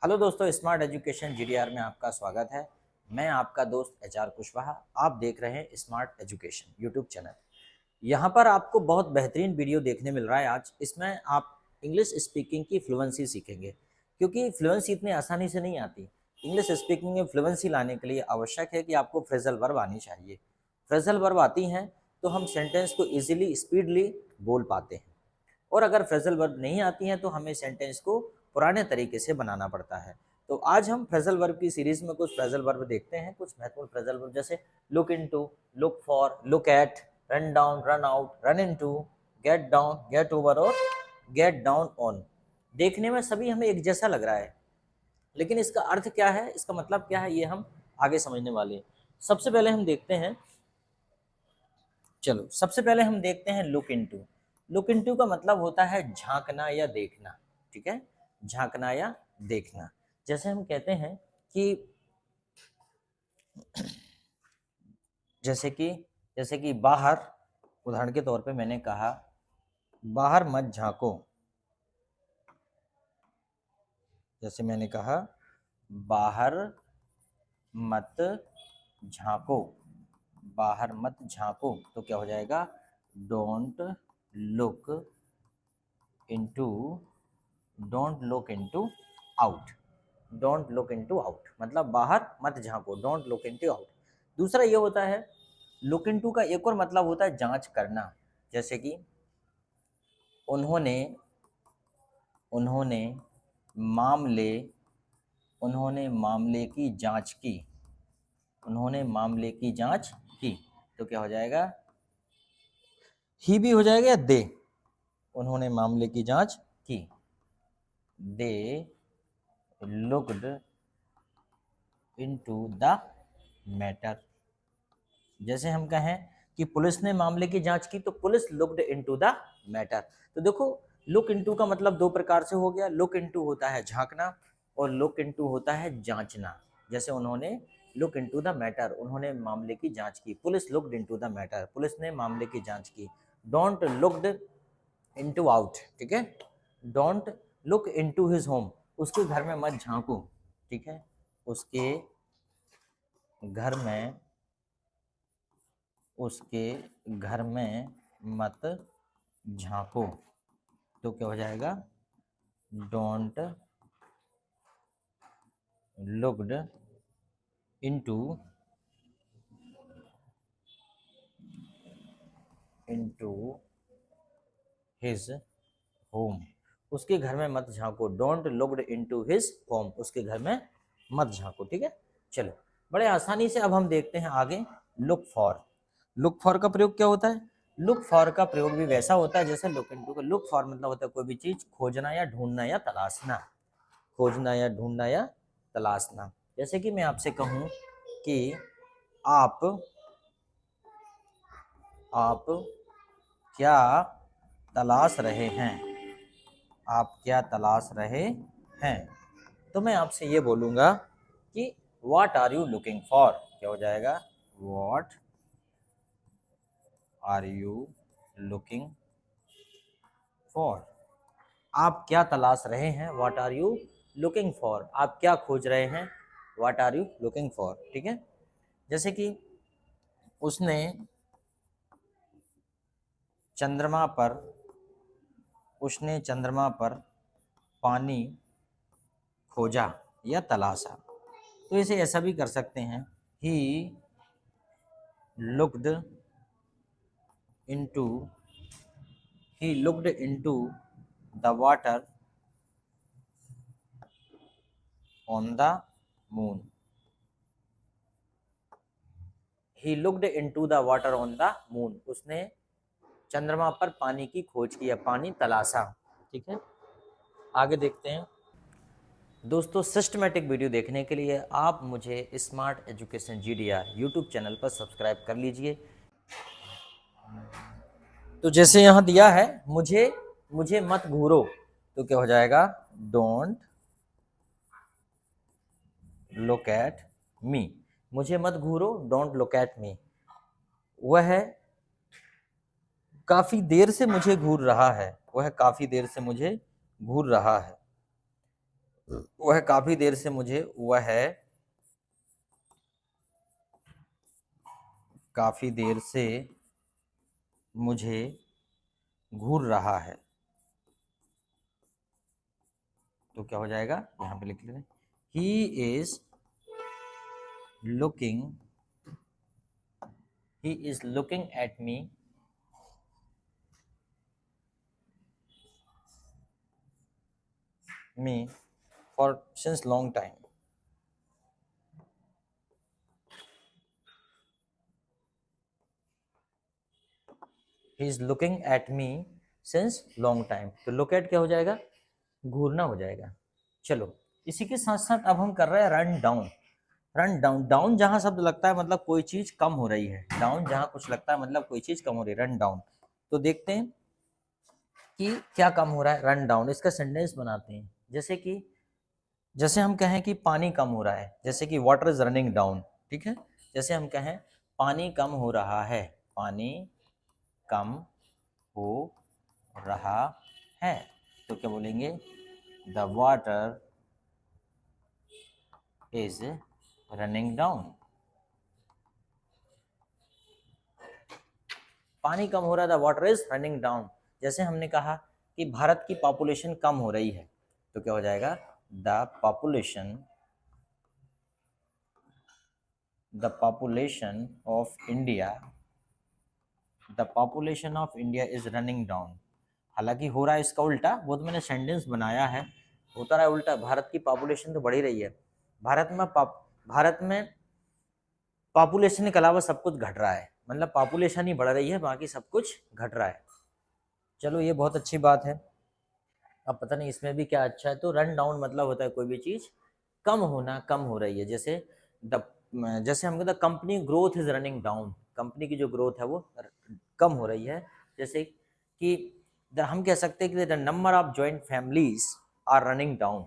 Hello दोस्तों, smart education GDR में आपका स्वागत है। मैं आपका दोस्त एचआर कुशवाहा। आप देख रहे हैं स्मार्ट एजुकेशन यूट्यूब चैनल। यहाँ पर आपको बहुत बेहतरीन वीडियो देखने मिल रहा है। आज इसमें आप इंग्लिश स्पीकिंग की फ्लुएंसी सीखेंगे, क्योंकि फ्लुएंसी इतनी आसानी से नहीं आती। इंग्लिश स्पीकिंग में फ्लुएंसी लाने के लिए आवश्यक है कि आपको फ्रेजल वर्ब आनी चाहिए। फ्रेजल वर्ब आती हैं तो हम सेंटेंस को ईजिली स्पीडली बोल पाते हैं, और अगर फ्रेजल वर्ब नहीं आती हैं तो हमें सेंटेंस को पुराने तरीके से बनाना पड़ता है। तो आज हम फ्रेजल वर्ब की सीरीज में कुछ फ्रेजल वर्ब देखते हैं, कुछ महत्वपूर्ण फ्रेजल वर्ब जैसे look into, look for, look at, run down, run out, run into, get down, get over और गेट डाउन ऑन। देखने में सभी हमें एक जैसा लग रहा है, लेकिन इसका अर्थ क्या है, इसका मतलब क्या है, ये हम आगे समझने वाले हैं। सबसे पहले हम देखते हैं, चलो सबसे पहले हम देखते हैं लुक इनटू। लुक इनटू का मतलब होता है झांकना या देखना। ठीक है, झांकना या देखना। जैसे हम कहते हैं कि जैसे कि बाहर, उदाहरण के तौर पे मैंने कहा बाहर मत झांको। जैसे मैंने कहा बाहर मत झांको, बाहर मत झांको, तो क्या हो जाएगा, don't look into, don't look into out. Don't look into out मतलब बाहर मत झांको, डोंट लुक इनटू आउट। दूसरा ये होता है, लुक इनटू का एक और मतलब होता है जांच करना। जैसे कि उन्होंने उन्होंने मामले उन्होंने मामले की जांच की, उन्होंने मामले की जांच की, तो क्या हो जाएगा, ही भी हो जाएगा या दे। उन्होंने मामले की जांच की, they looked into the matter. जैसे हम कहें कि पुलिस ने मामले की जांच की, तो police looked into the matter. तो देखो, लुक इनटू का मतलब दो प्रकार से हो गया। लुक इनटू होता है झांकना और लुक इनटू होता है जांचना। जैसे उन्होंने लुक इनटू द मैटर, उन्होंने मामले की जांच की। Police looked into the matter, police ने मामले की जांच की। डोंट लुक्ड इनटू आउट, ठीक है, don't look into his home, उसके घर में मत झांको। ठीक है, उसके घर में उसके घर में मत झांको, तो क्या हो जाएगा, don't looked into into his home, उसके घर में मत झांको। Don't looked into his home, उसके घर में मत झांको। ठीक है, चलो बड़े आसानी से अब हम देखते हैं आगे लुक फॉर। लुक फॉर का प्रयोग क्या होता है, लुक फॉर का प्रयोग भी वैसा होता है जैसे लुक इनटू का। लुक फॉर मतलब होता है कोई भी चीज खोजना या ढूंढना या तलाशना, खोजना या ढूंढना या तलाशना। जैसे कि मैं आपसे कहूं कि आप आप क्या तलाश रहे हैं, आप क्या तलाश रहे हैं, तो मैं आपसे ये बोलूंगा कि what are you looking for. क्या हो जाएगा, what are you looking for. आप क्या तलाश रहे हैं, what are you looking for. आप क्या खोज रहे हैं, what are you looking for. ठीक है, जैसे कि उसने चंद्रमा पर उसने चंद्रमा पर पानी खोजा या तलाशा, तो इसे ऐसा भी कर सकते हैं, he looked into he looked into the water on the moon. He looked into the water on the moon, उसने चंद्रमा पर पानी की खोज की या पानी तलाशा। ठीक है, आगे देखते हैं। दोस्तों, सिस्टमेटिक वीडियो देखने के लिए आप मुझे smart education GDR YouTube channel पर सब्सक्राइब कर लीजिए। तो जैसे यहाँ दिया है, मुझे मुझे मत घूरो, तो क्या हो जाएगा, डोंट लुक एट मी। मुझे मत घूरो, डोंट लुक एट मी। वह काफी देर से मुझे घूर रहा है, वह काफी देर से मुझे घूर रहा है। वह काफी देर से मुझे काफी देर से मुझे घूर रहा है। तो क्या हो जाएगा, यहाँ पे लिख लेते हैं, he is looking at me for since long time. He is looking at me since long time. तो लुक एट क्या हो जाएगा, घूरना हो जाएगा। चलो इसी के साथ साथ अब हम कर रहे हैं run down. Run down, down जहां शब्द लगता है मतलब कोई चीज कम हो रही है, डाउन जहां कुछ लगता है मतलब कोई चीज कम हो रही है, रन डाउन। तो देखते हैं कि क्या कम हो रहा है, रन डाउन। इसका सेंटेंस बनाते हैं, जैसे हम कहें कि पानी कम हो रहा है, जैसे कि वाटर इज रनिंग डाउन। ठीक है, जैसे हम कहें पानी कम हो रहा है, पानी कम हो रहा है, तो क्या बोलेंगे, the water is running down. पानी कम हो रहा है, the water is running down. जैसे हमने कहा कि भारत की पॉपुलेशन कम हो रही है, तो क्या हो जाएगा, the population of India is running down. हालांकि हो रहा है इसका उल्टा, वो तो मैंने सेंटेंस बनाया है, होता रहा है उल्टा। भारत की पॉपुलेशन तो बढ़ ही रही है, भारत में पॉपुलेशन के अलावा सब कुछ घट रहा है, मतलब पॉपुलेशन ही बढ़ रही है, बाकी सब कुछ घट रहा है। चलो ये बहुत अच्छी बात है। अब पता नहीं इसमें भी क्या अच्छा है। तो रन डाउन मतलब होता है कोई भी चीज कम होना, कम हो रही है। जैसे हम कहते हैं company growth is running down, company की जो ग्रोथ है वो कम हो रही है। जैसे कि हम कह सकते हैं कि the number of joint families are running down,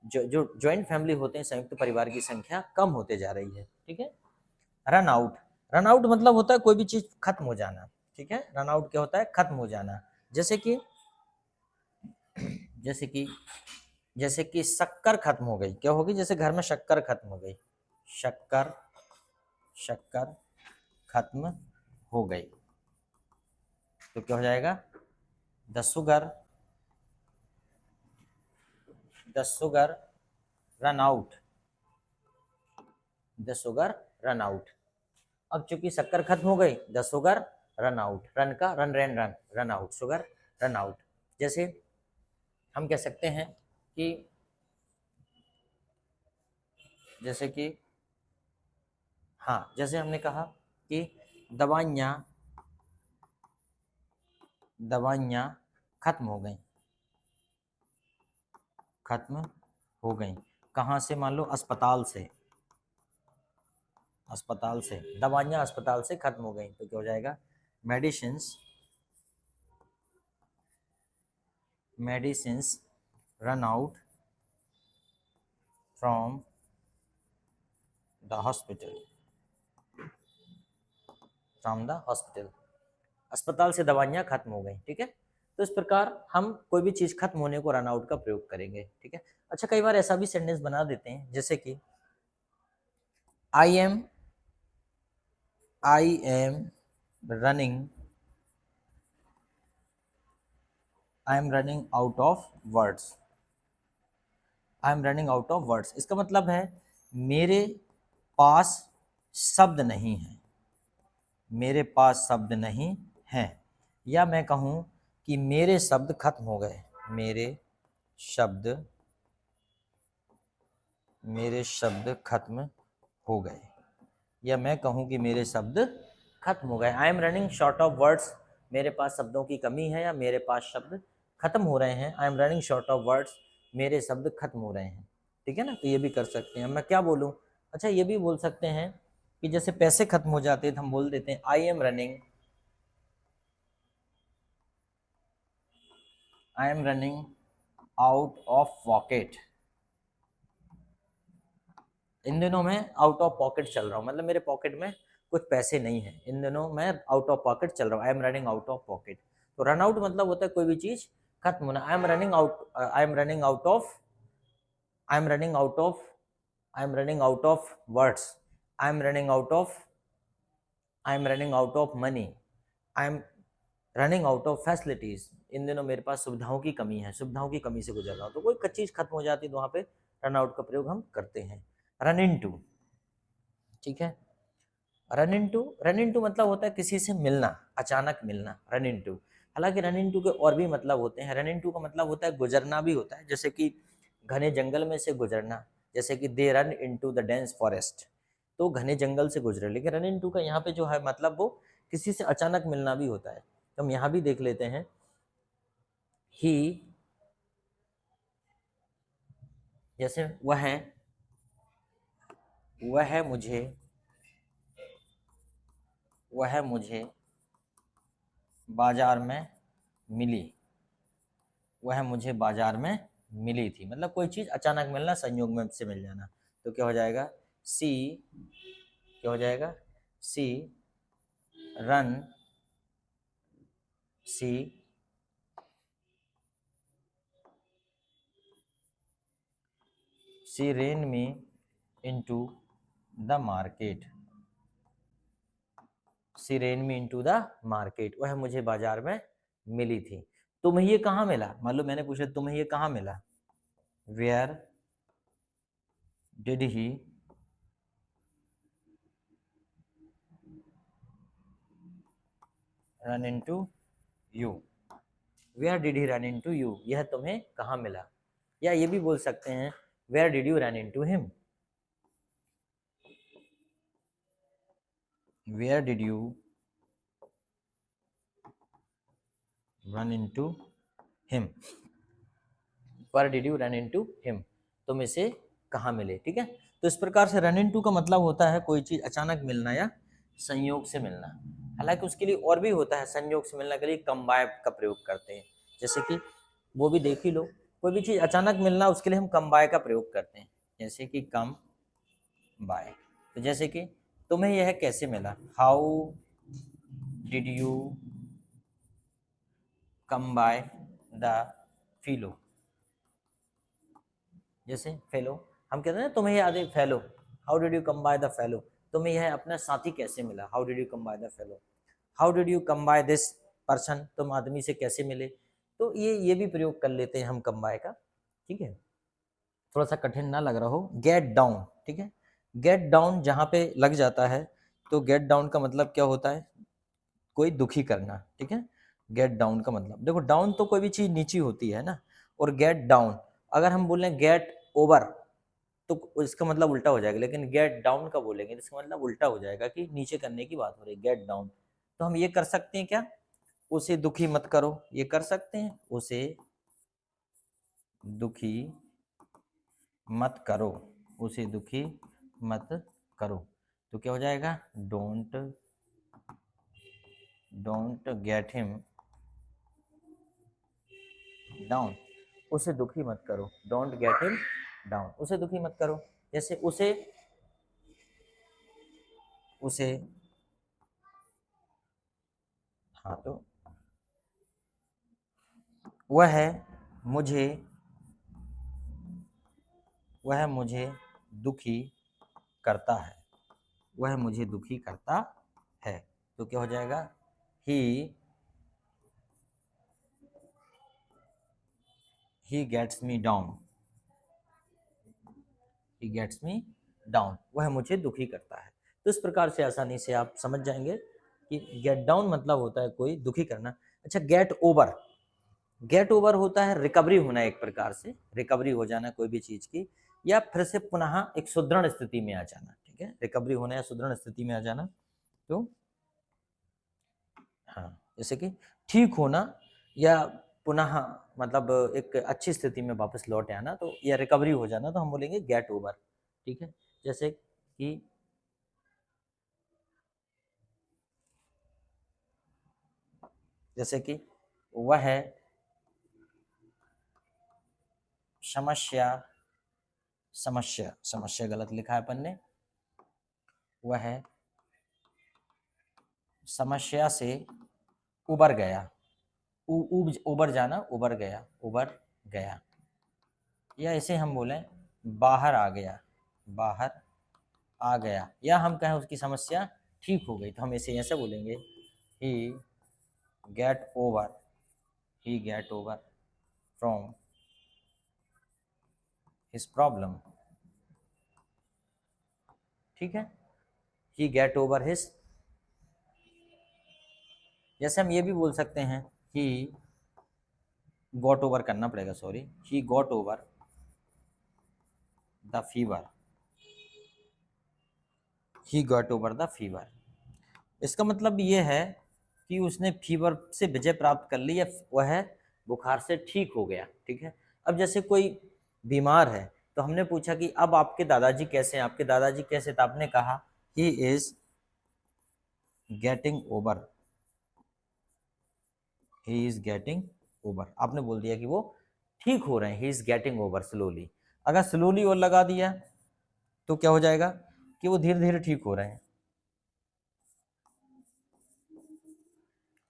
जो जॉइंट फैमिली होते हैं, संयुक्त परिवार की संख्या कम होते जा रही है। ठीक है। रन आउट, रन आउट मतलब होता है कोई भी चीज खत्म हो जाना। ठीक है, रन आउट क्या होता है, खत्म हो जाना। जैसे कि जैसे कि जैसे कि शक्कर खत्म हो गई, क्या होगी, जैसे घर में शक्कर खत्म हो गई, शक्कर शक्कर खत्म हो गई, तो क्या हो जाएगा, the sugar run out, the sugar run out. अब चूंकि शक्कर खत्म हो गई, the sugar run out, run का run ran run, run out, sugar run out. जैसे हम कह सकते हैं कि जैसे कि हाँ, जैसे हमने कहा कि दवाइयाँ दवाइयाँ खत्म हो गई, खत्म हो गई। कहाँ से, मान लो अस्पताल से, दवाइयाँ अस्पताल से खत्म हो गई, तो क्या हो जाएगा, medicines run out from the hospital, अस्पताल से दवाइयाँ खत्म हो गई। ठीक है, तो इस प्रकार हम कोई भी चीज़ खत्म होने को रन आउट का प्रयोग करेंगे। ठीक है। अच्छा, कई बार ऐसा भी सेंटेंस बना देते हैं, जैसे कि आई am running out of words, इसका मतलब है मेरे पास शब्द नहीं है, मेरे पास शब्द नहीं है। या मैं कहूँ कि मेरे शब्द खत्म हो गए, मेरे शब्द खत्म हो गए। या मैं कहूँ कि मेरे शब्द खत्म हो गए, आई am running short of words, मेरे पास शब्दों की कमी है, या मेरे पास शब्द खत्म हो रहे हैं, I am running short of words, मेरे शब्द खत्म हो रहे हैं। ठीक है ना, तो ये भी कर सकते हैं। मैं क्या बोलूँ, अच्छा ये भी बोल सकते हैं कि जैसे पैसे खत्म हो जाते हैं तो हम बोल देते हैं I am running out of pocket. इन दिनों मैं आउट ऑफ पॉकेट चल रहा हूँ, मतलब मेरे पॉकेट में कुछ पैसे नहीं है, इन दिनों मैं आउट ऑफ पॉकेट चल रहा हूँ, I am running out of pocket. तो रन आउट मतलब होता है कोई भी चीज खत्म होना, I am running out of I am running out of, I am running out of words, I am running out of, I am running out of money, I am running out of facilities, इन दिनों मेरे पास सुविधाओं की कमी है, सुविधाओं की कमी से गुजर रहा हूँ। तो कोई चीज खत्म हो जाती है तो वहां पे रन आउट का प्रयोग हम करते हैं। रन इन टू, ठीक है, run into, run into मतलब होता है किसी से मिलना, अचानक मिलना, रन इन टू। हालांकि रन इन टू के और भी मतलब होते हैं। रन इन टू का मतलब होता है गुजरना भी होता है, जैसे कि घने जंगल में से गुजरना, जैसे कि they run into the dense forest, तो घने जंगल से गुजरे। लेकिन रन इन टू का यहाँ पे जो है मतलब वो किसी से अचानक मिलना भी होता है। तो हम यहाँ भी देख लेते हैं, ही, जैसे वह मुझे, वह मुझे बाजार में मिली, वह मुझे बाजार में मिली थी, मतलब कोई चीज अचानक मिलना, संयोग में से मिल जाना। तो क्या हो जाएगा, सी, क्या हो जाएगा, see run, see see ran me into the market, see ran me into the market, वह मुझे बाजार में मिली थी। तुम्हें ये कहाँ मिला, मान लो मैंने पूछा तुम्हें ये कहाँ मिला, where did he run into you, where did he run into you, यह तुम्हें कहाँ मिला। या ये भी बोल सकते हैं, where did you run into him, where did you run into him, where did you run into him, तुम इसे कहाँ मिले, ठीक है। तो इस प्रकार से रन इनटू का मतलब होता है कोई चीज अचानक मिलना या संयोग से मिलना। हालांकि उसके लिए और भी होता है, संयोग से मिलने के लिए कम बाय का प्रयोग करते हैं, जैसे कि वो भी देख ही लो, कोई भी चीज अचानक मिलना उसके लिए हम कम बाय का प्रयोग करते हैं, जैसे कि कम बाय। तो जैसे कि तुम्हें यह कैसे मिला, how did you come by the fellow, जैसे फेलो, हम कहते हैं ना तुम्हें याद है fellow, how did you come by the fellow, तुम्हें यह अपना साथी कैसे मिला, how did you come by the fellow, how did you come by this person, तुम आदमी से कैसे मिले। तो ये भी प्रयोग कर लेते हैं हम कम बाय का, ठीक है, थोड़ा सा कठिन ना लग रहा हो। गेट डाउन, ठीक है, गेट डाउन जहाँ पे लग जाता है तो गेट डाउन का मतलब क्या होता है, कोई दुखी करना, ठीक है। गेट डाउन का मतलब देखो, डाउन तो कोई भी चीज नीची होती है ना, और गेट डाउन अगर हम बोलें गेट ओवर तो इसका मतलब उल्टा हो जाएगा, लेकिन गेट डाउन का बोलेंगे तो इसका मतलब उल्टा हो जाएगा कि नीचे करने की बात हो रही है, गेट डाउन। तो हम ये कर सकते हैं क्या, उसे दुखी मत करो, ये कर सकते हैं, उसे दुखी मत करो, उसे दुखी मत करो। तो क्या हो जाएगा, don't, don't get him down, उसे दुखी मत करो, डोंट गेट हिम डाउन, उसे दुखी मत करो। जैसे उसे, उसे, हाँ तो वह मुझे, वह मुझे दुखी करता है, वह मुझे दुखी करता है। तो क्या हो जाएगा, he gets me down, he gets me down, वह मुझे दुखी करता है। तो इस प्रकार से आसानी से आप समझ जाएंगे कि गेट डाउन मतलब होता है कोई दुखी करना। अच्छा, गेट ओवर, गेट ओवर होता है रिकवरी होना, एक प्रकार से रिकवरी हो जाना कोई भी चीज की, या फिर से पुनः एक सुदृढ़ स्थिति में आ जाना, ठीक है, रिकवरी होना या सुदृढ़ स्थिति में आ जाना। तो हाँ, जैसे कि ठीक होना या पुनः मतलब एक अच्छी स्थिति में वापस लौट आना, तो या रिकवरी हो जाना, तो हम बोलेंगे गेट ओवर, ठीक है। जैसे कि जैसे कि वह समस्या, समस्या, समस्या गलत लिखा है अपन ने, वह समस्या से उबर गया, उबर जाना, उबर गया, उबर गया। या इसे हम बोलें बाहर आ गया, बाहर आ गया, या हम कहें उसकी समस्या ठीक हो गई, तो हम इसे ऐसे बोलेंगे he get over, he get over from his problem. ठीक है, ही गेट ओवर हिज, जैसे हम ये भी बोल सकते हैं ही गॉट ओवर करना पड़ेगा, sorry, he got over the fever, he got over the fever. इसका मतलब ये है कि उसने फीवर से विजय प्राप्त कर ली, या वह बुखार से ठीक हो गया। ठीक है, अब जैसे कोई बीमार है तो हमने पूछा कि अब आपके दादाजी कैसे हैं, आपके दादाजी कैसे, तो आपने कहा he is getting over, he is getting over, आपने बोल दिया कि वो ठीक हो रहे हैं, he is getting over slowly. अगर स्लोली और लगा दिया तो क्या हो जाएगा कि वो धीरे धीरे ठीक हो रहे हैं,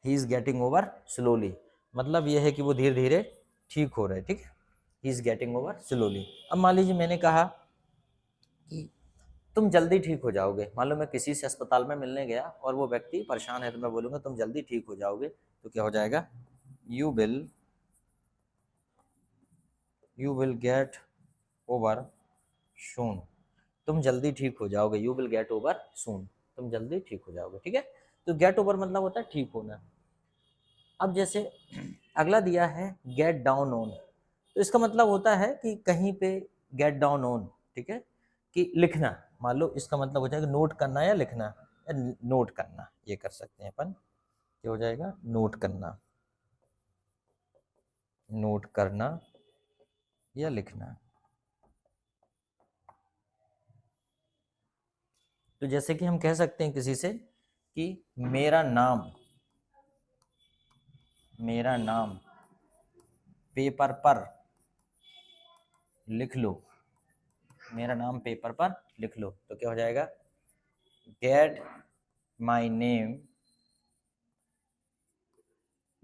he is getting over slowly, मतलब ये है कि वो धीरे धीरे ठीक हो रहे हैं। ठीक है, he is getting over slowly. अब मान लीजिए मैंने कहा कि तुम जल्दी ठीक हो जाओगे, मान लो मैं किसी से अस्पताल में मिलने गया और वो व्यक्ति परेशान है, तो मैं बोलूंगा तुम जल्दी ठीक हो जाओगे, तो क्या हो जाएगा, you will get over soon, तुम जल्दी ठीक हो जाओगे, you will get over soon, तुम जल्दी ठीक हो जाओगे। ठीक है, तो गेट ओवर मतलब होता है ठीक होना। अब जैसे अगला दिया है गेट डाउन ऑन, तो इसका मतलब होता है कि कहीं पे गेट डाउन ऑन, ठीक है, कि लिखना, मान लो इसका मतलब हो जाएगा नोट करना या लिखना, या नोट करना, ये कर सकते हैं अपन, क्या हो जाएगा, नोट करना, नोट करना या लिखना। तो जैसे कि हम कह सकते हैं किसी से कि मेरा नाम पेपर पर लिख लो, मेरा नाम पेपर पर लिख लो, तो क्या हो जाएगा, get my name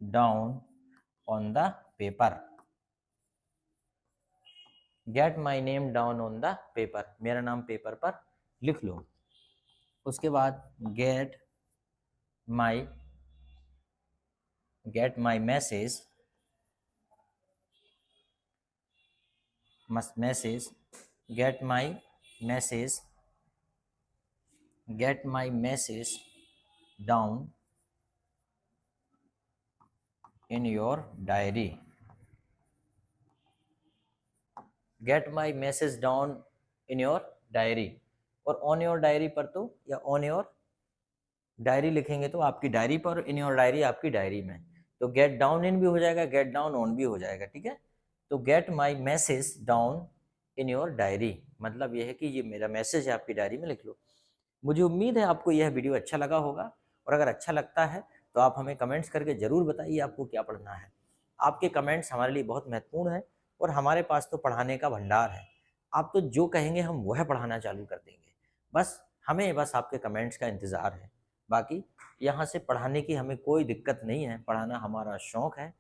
down on the paper, get my name down on the paper, मेरा नाम पेपर पर लिख लो। उसके बाद my get my message get my message down in your diary, get my message down in your diary, और on your diary पर तो, या ऑन योर डायरी लिखेंगे तो आपकी डायरी पर, इन योर डायरी आपकी डायरी में, तो गेट डाउन इन भी हो जाएगा, गेट डाउन ऑन भी हो जाएगा। ठीक है, तो gate my message down in your diary, मतलब यह है कि ये मेरा मैसेज है, आपकी डायरी में लिख लो। मुझे उम्मीद है आपको यह वीडियो अच्छा लगा होगा, और अगर अच्छा लगता है तो आप हमें कमेंट्स करके ज़रूर बताइए आपको क्या पढ़ना है। आपके कमेंट्स हमारे लिए बहुत महत्वपूर्ण है, और हमारे पास तो पढ़ाने का भंडार है, आप तो जो कहेंगे हम वह पढ़ाना चालू कर देंगे, बस आपके कमेंट्स का इंतज़ार है। बाकी यहाँ से पढ़ाने की हमें कोई दिक्कत नहीं है, पढ़ाना हमारा शौक़ है,